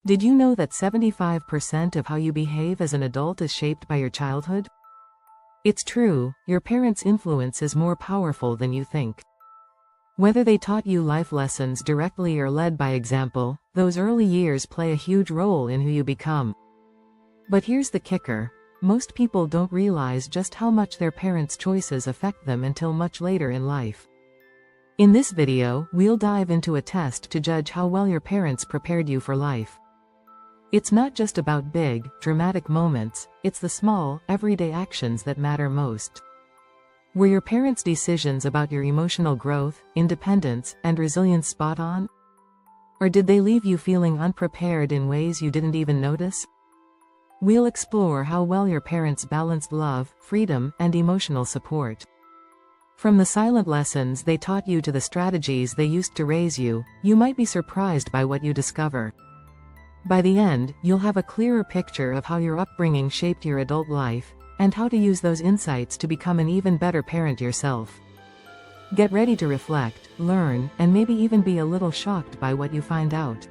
Did you know that 75% of how you behave as an adult is shaped by your childhood? It's true, your parents' influence is more powerful than you think. Whether they taught you life lessons directly or led by example, those early years play a huge role in who you become. But here's the kicker. Most people don't realize just how much their parents' choices affect them until much later in life. In this video, we'll dive into a test to judge how well your parents prepared you for life. It's not just about big, dramatic moments, it's the small, everyday actions that matter most. Were your parents' decisions about your emotional growth, independence, and resilience spot on? Or did they leave you feeling unprepared in ways you didn't even notice? We'll explore how well your parents balanced love, freedom, and emotional support. From the silent lessons they taught you to the strategies they used to raise you, you might be surprised by what you discover. By the end, you'll have a clearer picture of how your upbringing shaped your adult life, and how to use those insights to become an even better parent yourself. Get ready to reflect, learn, and maybe even be a little shocked by what you find out.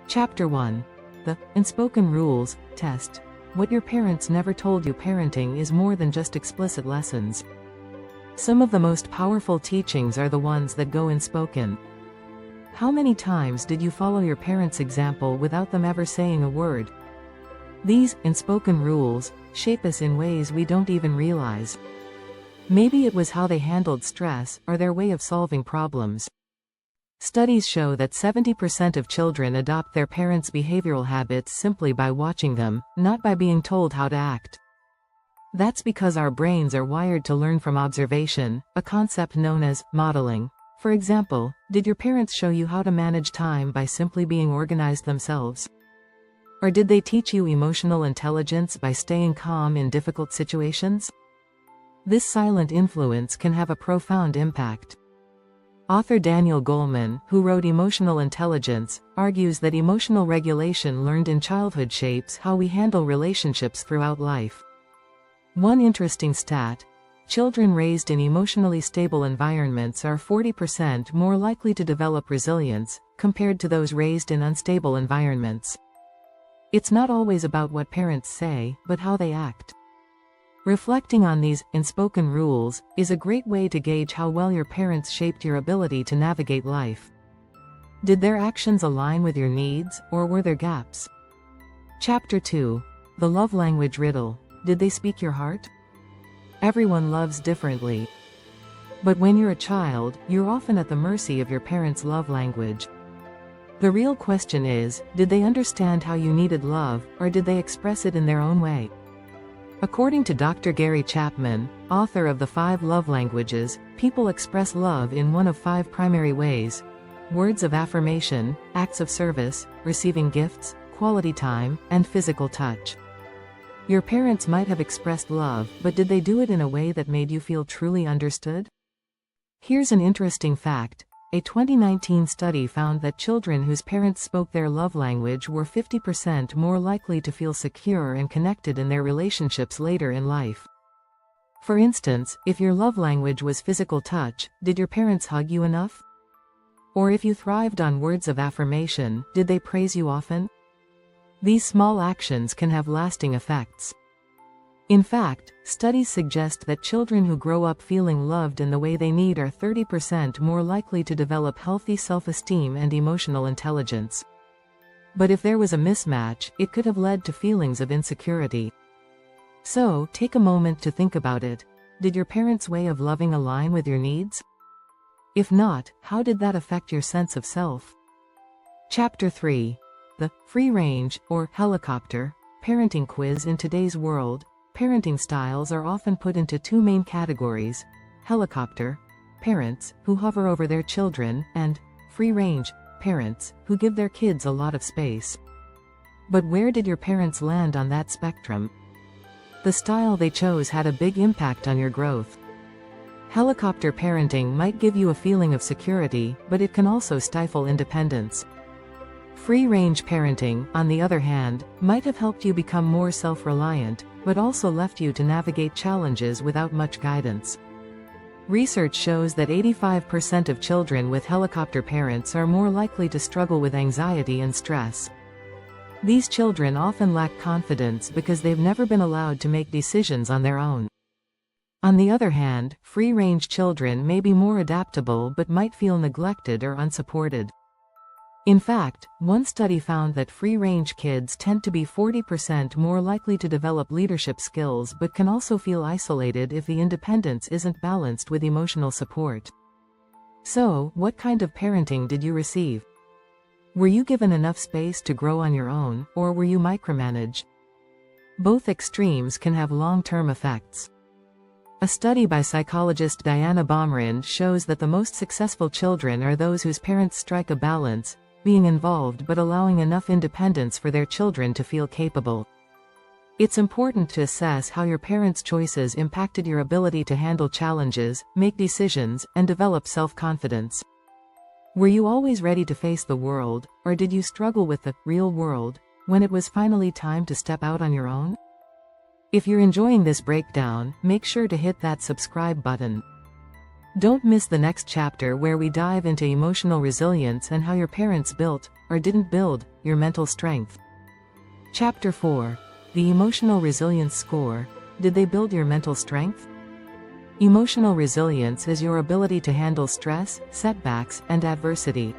Chapter 1. The Unspoken Rules Test. What your parents never told you. Parenting is more than just explicit lessons. Some of the most powerful teachings are the ones that go unspoken. How many times did you follow your parents' example without them ever saying a word? These unspoken rules shape us in ways we don't even realize. Maybe it was how they handled stress, or their way of solving problems. Studies show that 70% of children adopt their parents' behavioral habits simply by watching them, not by being told how to act. That's because our brains are wired to learn from observation, a concept known as modeling. For example, did your parents show you how to manage time by simply being organized themselves? Or did they teach you emotional intelligence by staying calm in difficult situations? This silent influence can have a profound impact. Author Daniel Goleman, who wrote Emotional Intelligence, argues that emotional regulation learned in childhood shapes how we handle relationships throughout life. One interesting stat: children raised in emotionally stable environments are 40% more likely to develop resilience, compared to those raised in unstable environments. It's not always about what parents say, but how they act. Reflecting on these unspoken rules is a great way to gauge how well your parents shaped your ability to navigate life. Did their actions align with your needs, or were there gaps? Chapter 2. The Love Language Riddle. Did they speak your heart? Everyone loves differently. But when you're a child, you're often at the mercy of your parents' love language. The real question is, did they understand how you needed love, or did they express it in their own way? According to Dr. Gary Chapman, author of The 5 Love Languages, people express love in one of 5 primary ways: words of affirmation, acts of service, receiving gifts, quality time, and physical touch. Your parents might have expressed love, but did they do it in a way that made you feel truly understood? Here's an interesting fact. A 2019 study found that children whose parents spoke their love language were 50% more likely to feel secure and connected in their relationships later in life. For instance, if your love language was physical touch, did your parents hug you enough? Or if you thrived on words of affirmation, did they praise you often? These small actions can have lasting effects. In fact, studies suggest that children who grow up feeling loved in the way they need are 30% more likely to develop healthy self-esteem and emotional intelligence. But if there was a mismatch, it could have led to feelings of insecurity. So, take a moment to think about it. Did your parents' way of loving align with your needs? If not, how did that affect your sense of self? Chapter 3. The Free Range, or Helicopter, Parenting Quiz. In today's world, parenting styles are often put into 2 main categories: helicopter, parents who hover over their children, and free range, parents who give their kids a lot of space. But where did your parents land on that spectrum? The style they chose had a big impact on your growth. Helicopter parenting might give you a feeling of security, but it can also stifle independence. Free-range parenting, on the other hand, might have helped you become more self-reliant, but also left you to navigate challenges without much guidance. Research shows that 85% of children with helicopter parents are more likely to struggle with anxiety and stress. These children often lack confidence because they've never been allowed to make decisions on their own. On the other hand, free-range children may be more adaptable but might feel neglected or unsupported. In fact, one study found that free-range kids tend to be 40% more likely to develop leadership skills but can also feel isolated if the independence isn't balanced with emotional support. So, what kind of parenting did you receive? Were you given enough space to grow on your own, or were you micromanaged? Both extremes can have long-term effects. A study by psychologist Diana Baumrind shows that the most successful children are those whose parents strike a balance, being involved but allowing enough independence for their children to feel capable. It's important to assess how your parents' choices impacted your ability to handle challenges, make decisions, and develop self-confidence. Were you always ready to face the world, or did you struggle with the real world when it was finally time to step out on your own? If you're enjoying this breakdown, make sure to hit that subscribe button. Don't miss the next chapter where we dive into emotional resilience and how your parents built, or didn't build, your mental strength. Chapter 4. The Emotional Resilience Score. Did they build your mental strength? Emotional resilience is your ability to handle stress, setbacks, and adversity.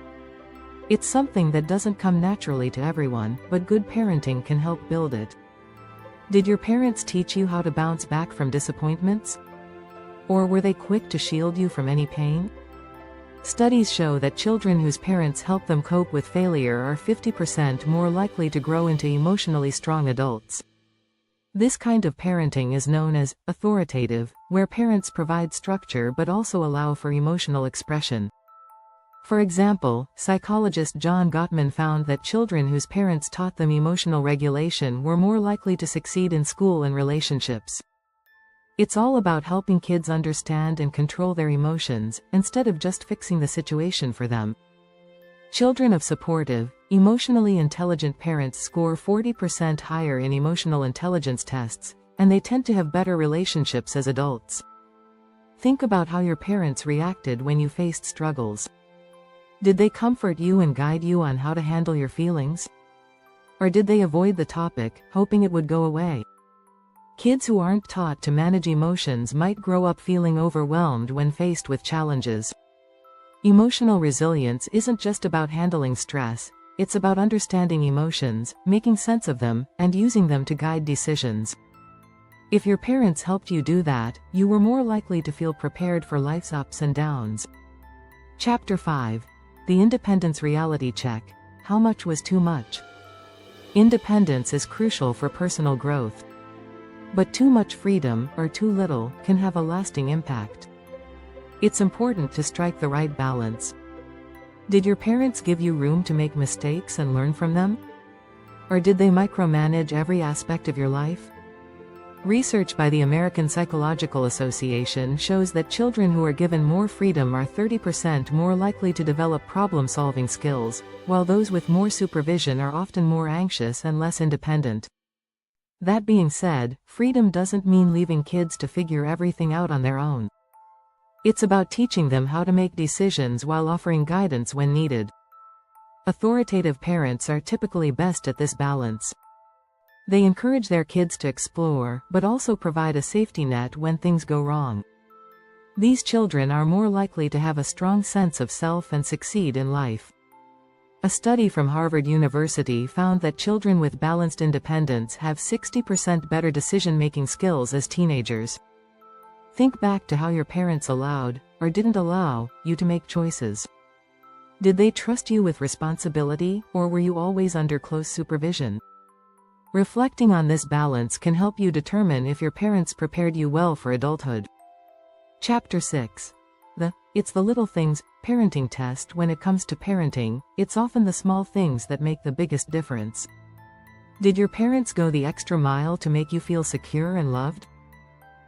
It's something that doesn't come naturally to everyone, but good parenting can help build it. Did your parents teach you how to bounce back from disappointments? Or were they quick to shield you from any pain? Studies show that children whose parents help them cope with failure are 50% more likely to grow into emotionally strong adults. This kind of parenting is known as authoritative, where parents provide structure but also allow for emotional expression. For example, psychologist John Gottman found that children whose parents taught them emotional regulation were more likely to succeed in school and relationships. It's all about helping kids understand and control their emotions, instead of just fixing the situation for them. Children of supportive, emotionally intelligent parents score 40% higher in emotional intelligence tests, and they tend to have better relationships as adults. Think about how your parents reacted when you faced struggles. Did they comfort you and guide you on how to handle your feelings? Or did they avoid the topic, hoping it would go away? Kids who aren't taught to manage emotions might grow up feeling overwhelmed when faced with challenges. Emotional resilience isn't just about handling stress, it's about understanding emotions, making sense of them, and using them to guide decisions. If your parents helped you do that, you were more likely to feel prepared for life's ups and downs. Chapter 5. The Independence Reality Check. How much was too much? Independence is crucial for personal growth. But too much freedom, or too little, can have a lasting impact. It's important to strike the right balance. Did your parents give you room to make mistakes and learn from them? Or did they micromanage every aspect of your life? Research by the American Psychological Association shows that children who are given more freedom are 30% more likely to develop problem-solving skills, while those with more supervision are often more anxious and less independent. That being said, freedom doesn't mean leaving kids to figure everything out on their own. It's about teaching them how to make decisions while offering guidance when needed. Authoritative parents are typically best at this balance. They encourage their kids to explore, but also provide a safety net when things go wrong. These children are more likely to have a strong sense of self and succeed in life. A study from Harvard University found that children with balanced independence have 60% better decision-making skills as teenagers. Think back to how your parents allowed, or didn't allow, you to make choices. Did they trust you with responsibility, or were you always under close supervision? Reflecting on this balance can help you determine if your parents prepared you well for adulthood. Chapter 6. It's the little things parenting test. When it comes to parenting, it's often the small things that make the biggest difference. Did your parents go the extra mile to make you feel secure and loved?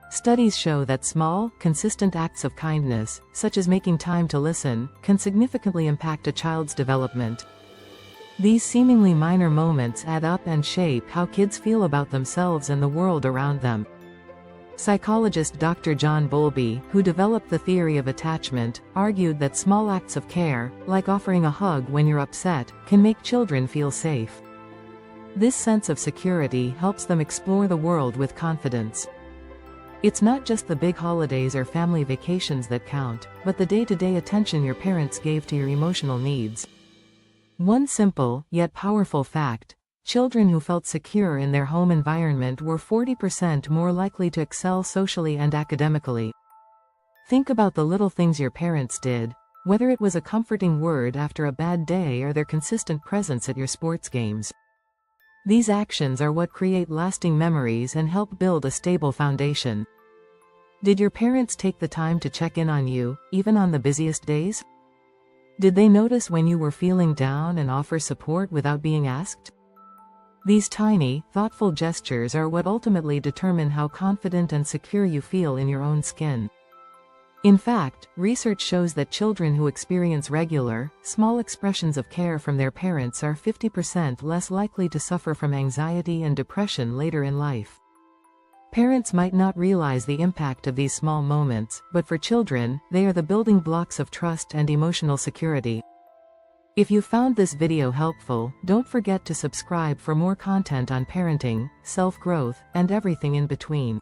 Studies show that small, consistent acts of kindness, such as making time to listen, can significantly impact a child's development. These seemingly minor moments add up and shape how kids feel about themselves and the world around them. Psychologist Dr. John Bowlby, who developed the theory of attachment, argued that small acts of care, like offering a hug when you're upset, can make children feel safe. This sense of security helps them explore the world with confidence. It's not just the big holidays or family vacations that count, but the day-to-day attention your parents gave to your emotional needs. One simple, yet powerful fact: children who felt secure in their home environment were 40% more likely to excel socially and academically. Think about the little things your parents did, whether it was a comforting word after a bad day or their consistent presence at your sports games. These actions are what create lasting memories and help build a stable foundation. Did your parents take the time to check in on you, even on the busiest days? Did they notice when you were feeling down and offer support without being asked? These tiny, thoughtful gestures are what ultimately determine how confident and secure you feel in your own skin. In fact, research shows that children who experience regular, small expressions of care from their parents are 50% less likely to suffer from anxiety and depression later in life. Parents might not realize the impact of these small moments, but for children, they are the building blocks of trust and emotional security. If you found this video helpful, don't forget to subscribe for more content on parenting, self-growth, and everything in between.